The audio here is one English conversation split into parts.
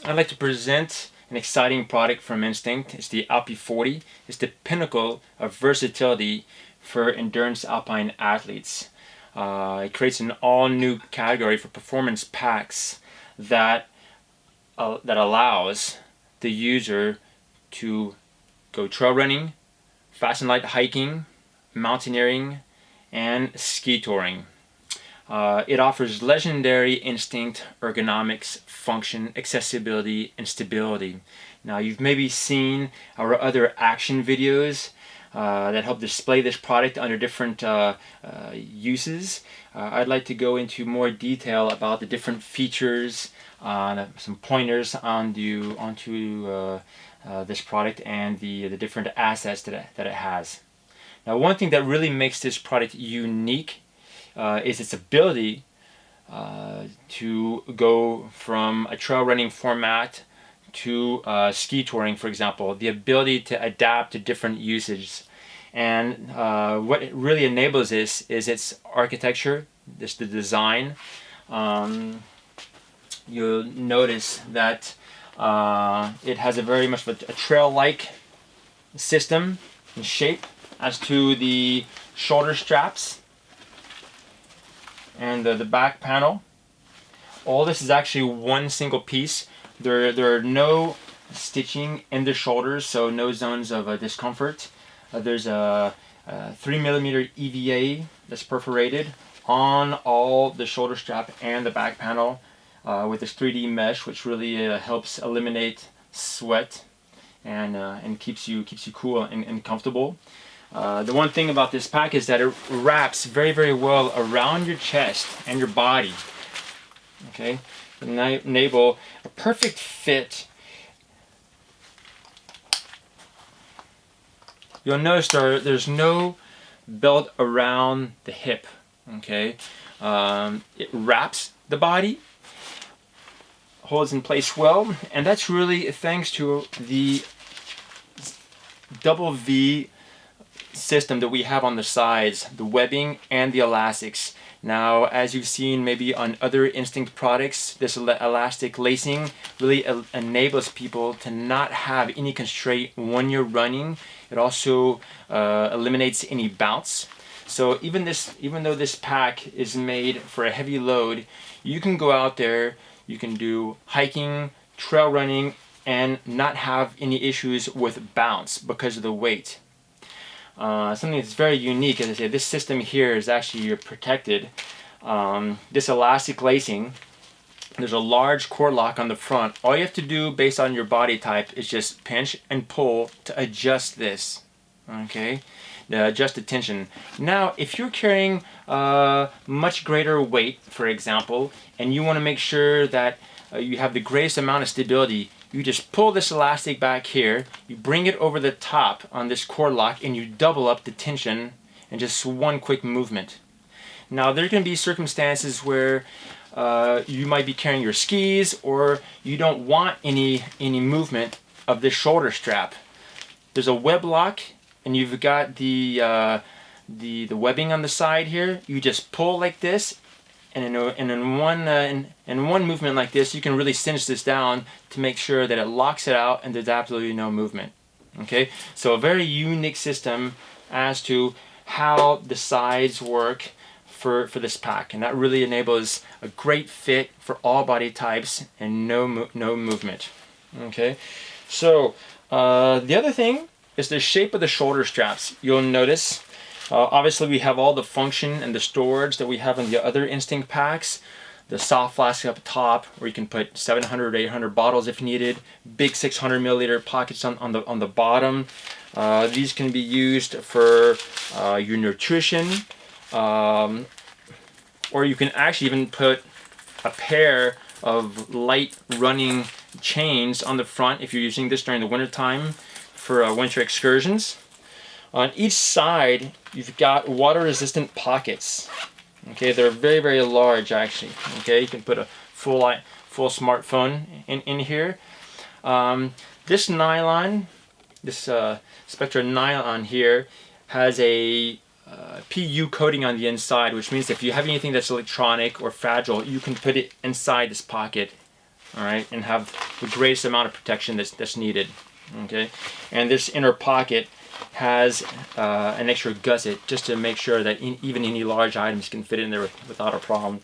I'd like to present an exciting product from Instinct. It's the Alpi 40. It's the pinnacle of versatility for endurance alpine athletes. It creates an all-new category for performance packs that allows the user to go trail running, fast and light hiking, mountaineering, and ski touring. It offers legendary Instinct ergonomics, function, accessibility, and stability. Now, you've maybe seen our other action videos that help display this product under different uses. I'd like to go into more detail about the different features, some pointers onto this product and the different assets that it has. Now, one thing that really makes this product unique is its ability to go from a trail running format to ski touring, for example. The ability to adapt to different usages. And what it really enables this is its architecture, the design. You'll notice that it has a very much of a trail-like system and shape as to the shoulder straps and the back panel. All this is actually one single piece. There are no stitching in the shoulders, so no zones of discomfort. There's a 3mm EVA that's perforated on all the shoulder strap and the back panel with this 3D mesh, which really helps eliminate sweat and keeps you cool and comfortable. The one thing about this pack is that it wraps very, very well around your chest and your body. Okay, enable a perfect fit. You'll notice there's no belt around the hip. Okay, it wraps the body, holds in place well, and that's really thanks to the double V system that we have on the sides, the webbing and the elastics. Now, as you've seen maybe on other Instinct products, this elastic lacing really enables people to not have any constraint when you're running. It also eliminates any bounce. So even though this pack is made for a heavy load, you can go out there, you can do hiking, trail running, and not have any issues with bounce because of the weight. Something that's very unique, as I say, this system here is actually protected. This elastic lacing, there's a large core lock on the front. All you have to do based on your body type is just pinch and pull to adjust this, okay? Adjust the tension. Now, if you're carrying much greater weight, for example, and you want to make sure that you have the greatest amount of stability, you just pull this elastic back here, you bring it over the top on this core lock, and you double up the tension in just one quick movement. Now, there can be circumstances where you might be carrying your skis, or you don't want any movement of this shoulder strap. There's a web lock, and you've got the webbing on the side here. You just pull like this, and in one movement like this, you can really cinch this down to make sure that it locks it out and there's absolutely no movement. Okay, so a very unique system as to how the sides work for this pack, and that really enables a great fit for all body types and no movement. Okay, so the other thing is the shape of the shoulder straps. You'll notice obviously we have all the function and the storage that we have in the other Instinct packs. The soft flask up top where you can put 700 or 800 bottles if needed. Big 600 milliliter pockets on the bottom. These can be used for your nutrition, or you can actually even put a pair of light running chains on the front if you're using this during the winter time for winter excursions. On each side, you've got water-resistant pockets. Okay, they're very, very large actually. Okay, you can put a full smartphone in here. This nylon, this Spectra nylon here, has a PU coating on the inside, which means if you have anything that's electronic or fragile, you can put it inside this pocket all right, and have the greatest amount of protection that's needed. Okay, and this inner pocket has an extra gusset just to make sure that even any large items can fit in there without a problem.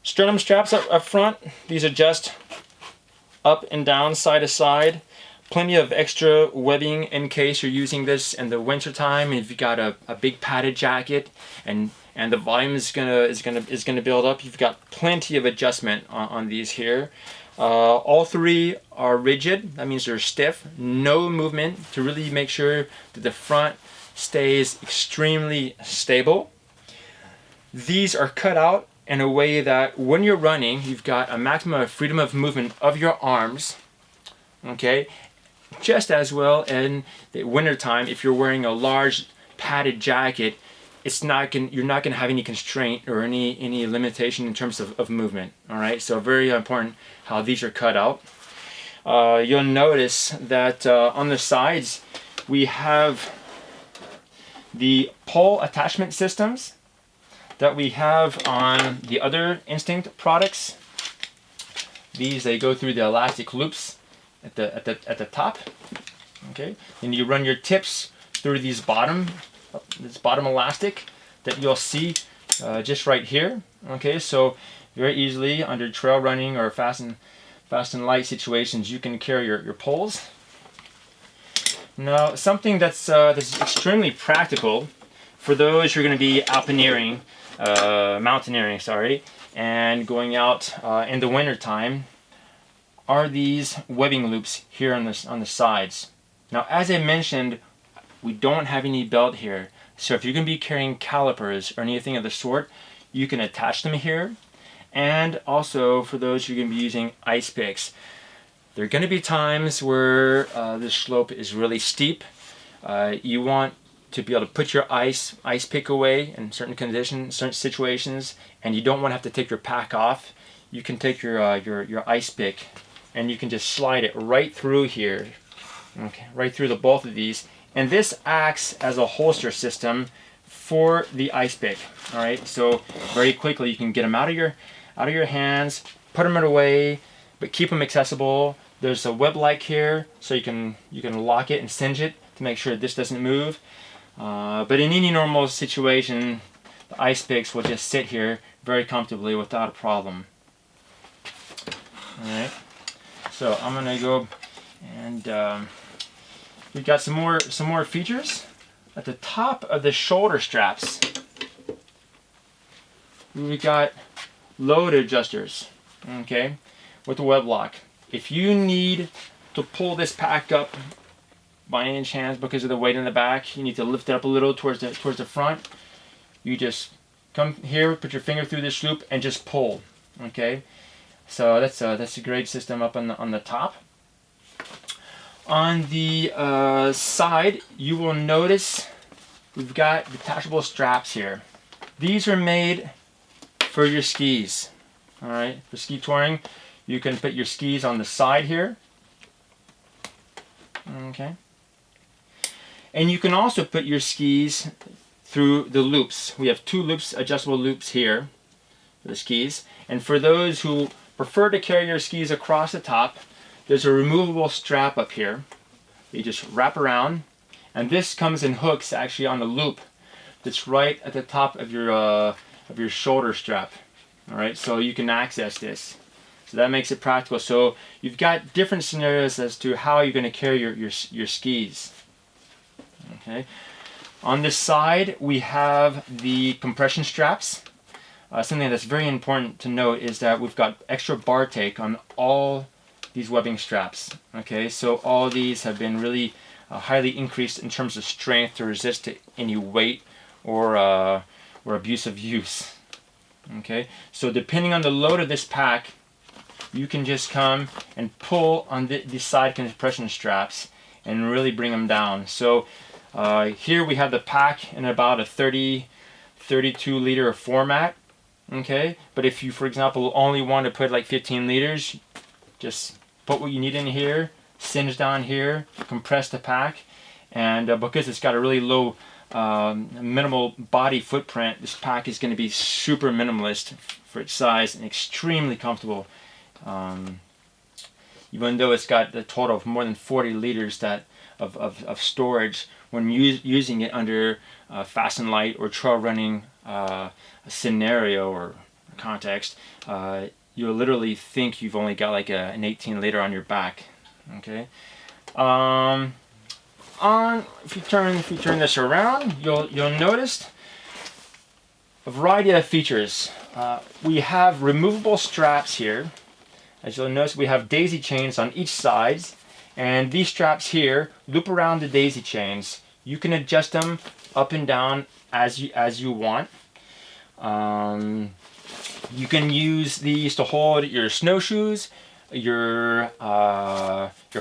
Sternum straps up front, these adjust up and down, side to side. Plenty of extra webbing in case you're using this in the winter time. If you got a big padded jacket and the volume is gonna build up, you've got plenty of adjustment on these here. All three are rigid. That means they're stiff. No movement to really make sure that the front stays extremely stable. These are cut out in a way that when you're running, you've got a maximum of freedom of movement of your arms. Okay, just as well in the wintertime, if you're wearing a large padded jacket, you're not gonna have any constraint or any limitation in terms of movement. All right, so very important how these are cut out. You'll notice that on the sides we have the pole attachment systems that we have on the other Instinct products. They go through the elastic loops at the top. Okay, then you run your tips through this bottom elastic that you'll see just right here. Okay, so very easily under trail running or fast and light situations, you can carry your poles. Now, something that's extremely practical for those who are going to be alpineering, mountaineering, sorry, and going out in the winter time, are these webbing loops here on the sides. Now, as I mentioned, we don't have any belt here, so if you're going to be carrying calipers or anything of the sort, you can attach them here. And also for those who are going to be using ice picks, there are going to be times where the slope is really steep. You want to be able to put your ice pick away in certain conditions, certain situations, and you don't want to have to take your pack off. You can take your ice pick and you can just slide it right through here, okay, right through the both of these, and this acts as a holster system for the ice pick. All right, so very quickly you can get them out of your hands, put them away, but keep them accessible. There's a web like here, so you can lock it and cinch it to make sure this doesn't move. But in any normal situation, the ice picks will just sit here very comfortably without a problem. All right, so I'm gonna go and we've got some more features at the top of the shoulder straps. We've got load adjusters, okay, with the web lock. If you need to pull this pack up by any chance because of the weight in the back, you need to lift it up a little towards the front. You just come here, put your finger through this loop, and just pull. Okay, so that's a great system up on the top. On the side, you will notice we've got detachable straps here. These are made for your skis. All right, for ski touring, you can put your skis on the side here. Okay. And you can also put your skis through the loops. We have two loops, adjustable loops here for the skis. And for those who prefer to carry your skis across the top, there's a removable strap up here. You just wrap around, and this comes in hooks actually on the loop that's right at the top of your shoulder strap. All right, so you can access this. So that makes it practical. So you've got different scenarios as to how you're going to carry your skis. Okay. On this side, we have the compression straps. Something that's very important to note is that we've got extra bar take on all these webbing straps. Okay, so all these have been really highly increased in terms of strength to resist to any weight or abusive use. Okay, so depending on the load of this pack, you can just come and pull on the side compression straps and really bring them down. So here we have the pack in about a 32 liter format. Okay, but if you, for example, only want to put like 15 liters, just put what you need in here, cinch down here, compress the pack, and because it's got a really low minimal body footprint, this pack is going to be super minimalist for its size and extremely comfortable Even though it's got a total of more than 40 liters of storage, when using it under fast and light or trail running scenario or context, you'll literally think you've only got like an 18 liter on your back. Okay. If you turn this around, you'll notice a variety of features. We have removable straps here. As you'll notice, we have daisy chains on each side, and these straps here loop around the daisy chains. You can adjust them up and down as you want. You can use these to hold your snowshoes, your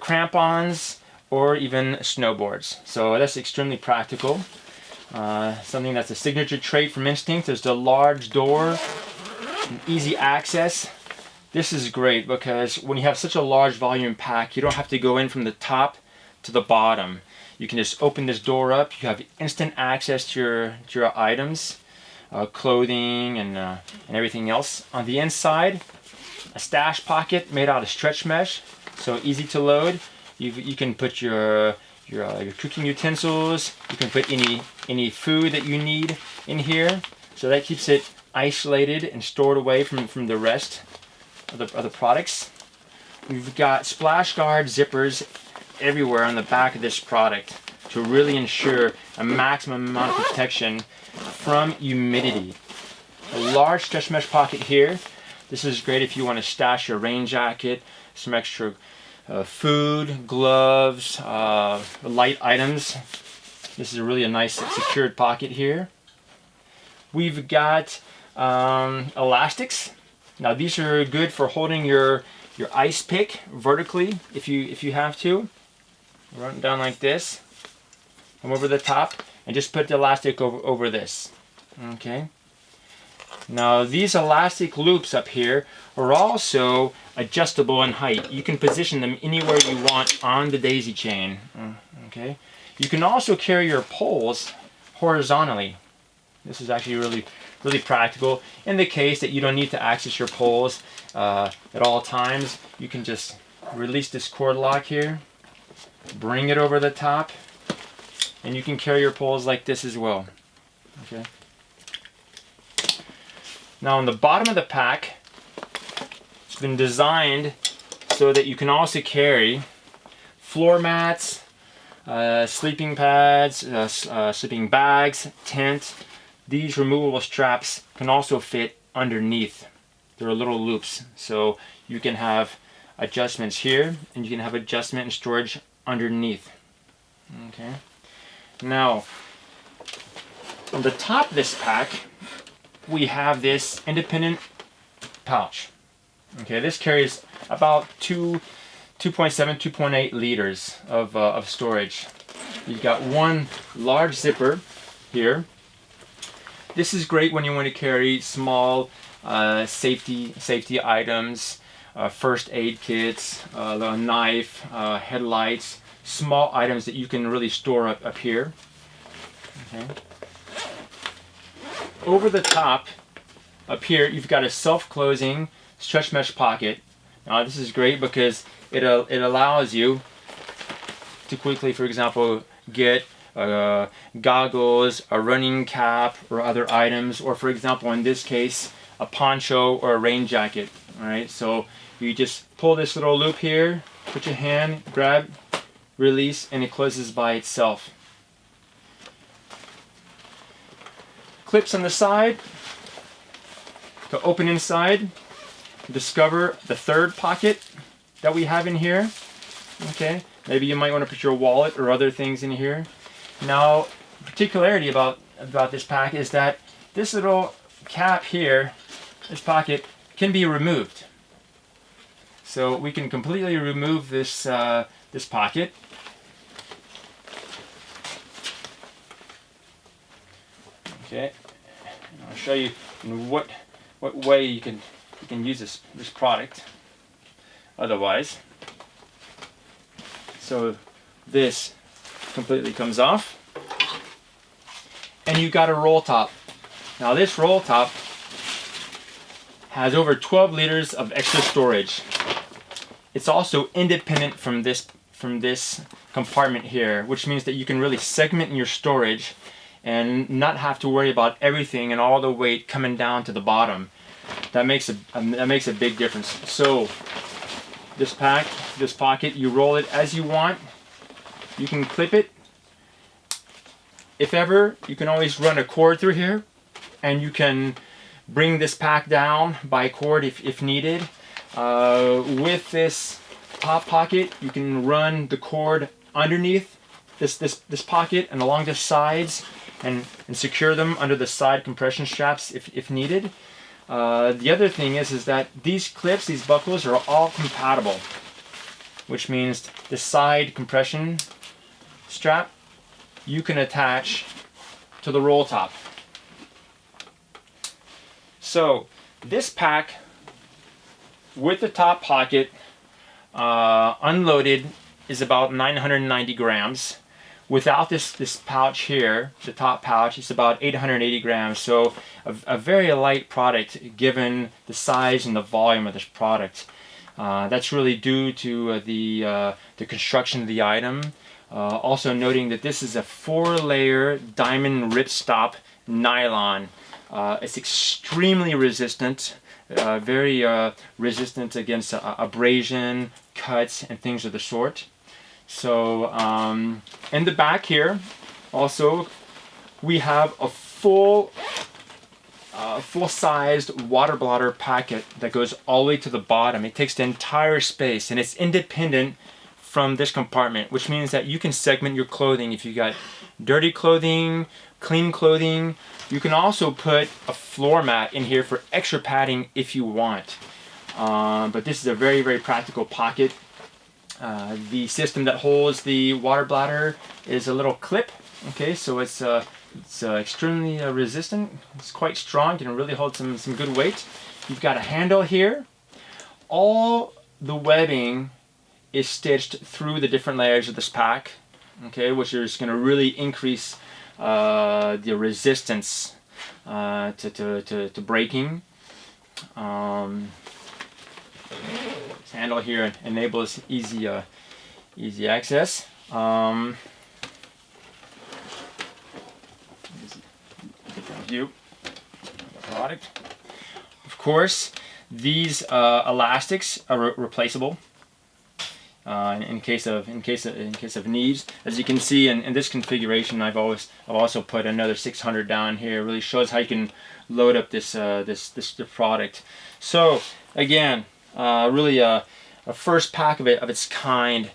crampons, or even snowboards. So that's extremely practical. Something that's a signature trait from Instinct is the large door and easy access. This is great because when you have such a large volume pack, you don't have to go in from the top to the bottom. You can just open this door up. You have instant access to your items, clothing and everything else. On the inside, a stash pocket made out of stretch mesh, so easy to load. You can put your cooking utensils. You can put any food that you need in here. So that keeps it isolated and stored away from the rest of the products. We've got splash guard zippers everywhere on the back of this product to really ensure a maximum amount of protection from humidity. A large stretch mesh pocket here. This is great if you want to stash your rain jacket, some extra food, gloves, light items. This is really a nice secured pocket here. We've got elastics. Now these are good for holding your ice pick vertically if you have to. Run it down like this. Come over the top and just put the elastic over this. Okay. Now these elastic loops up here are also adjustable in height. You can position them anywhere you want on the daisy chain. Okay. You can also carry your poles horizontally. This is actually really practical. In the case that you don't need to access your poles at all times, you can just release this cord lock here, bring it over the top, and you can carry your poles like this as well. Okay. Now on the bottom of the pack, it's been designed so that you can also carry floor mats, sleeping pads, sleeping bags, tent. These removable straps can also fit underneath. There are little loops, so you can have adjustments here, and you can have adjustment and storage underneath. Okay. Now, on the top of this pack, we have this independent pouch. Okay, this carries about 2.7, 2.8 liters of storage. You've got one large zipper here. This is great when you want to carry small safety items, first aid kits, a knife, headlights, small items that you can really store up here. Okay. Over the top, up here, you've got a self-closing stretch mesh pocket. Now this is great because it allows you to quickly, for example, get goggles, a running cap, or other items, or for example, in this case, a poncho or a rain jacket. All right, so you just pull this little loop here, put your hand, grab, release, and it closes by itself. Clips on the side to open inside. Discover the third pocket that we have in here. Okay, maybe you might want to put your wallet or other things in here. Now, particularity about this pack is that this little cap here, this pocket, can be removed. So we can completely remove this this pocket. Okay, and I'll show you in what way you can use this product. Otherwise, so this completely comes off, and you got a roll top. Now this roll top has over 12 liters of extra storage. It's also independent from this compartment here, which means that you can really segment your storage and not have to worry about everything and all the weight coming down to the bottom. That makes a big difference. So this pocket, you roll it as you want. You can clip it. If ever, you can always run a cord through here, and you can bring this pack down by cord if needed. With this top pocket, you can run the cord underneath this pocket and along the sides, and secure them under the side compression straps if needed. The other thing is that these clips, these buckles, are all compatible, which means the side compression strap you can attach to the roll top. So this pack with the top pocket unloaded is about 990 grams. Without this pouch here, the top pouch, it's about 880 grams. So a very light product given the size and the volume of this product. That's really due to the construction of the item. Also noting that this is a 4-layer diamond ripstop nylon. It's extremely resistant, very resistant against abrasion, cuts, and things of the sort. So in the back here, also, we have a full-sized water blotter packet that goes all the way to the bottom. It takes the entire space, and it's independent from this compartment, which means that you can segment your clothing. If you got dirty clothing, clean clothing, you can also put a floor mat in here for extra padding if you want. But this is a very, very practical pocket. The system that holds the water bladder is a little clip. Okay, so it's extremely resistant. It's quite strong. Can really hold some good weight. You've got a handle here. All the webbing is stitched through the different layers of this pack. Okay, which is going to really increase the resistance to breaking. This handle here enables easy access. Different view of the product. Of course, these elastics are replaceable in case of needs. As you can see in this configuration, I've also put another 600 down here. It really shows how you can load up this product. So again, really a first pack of its kind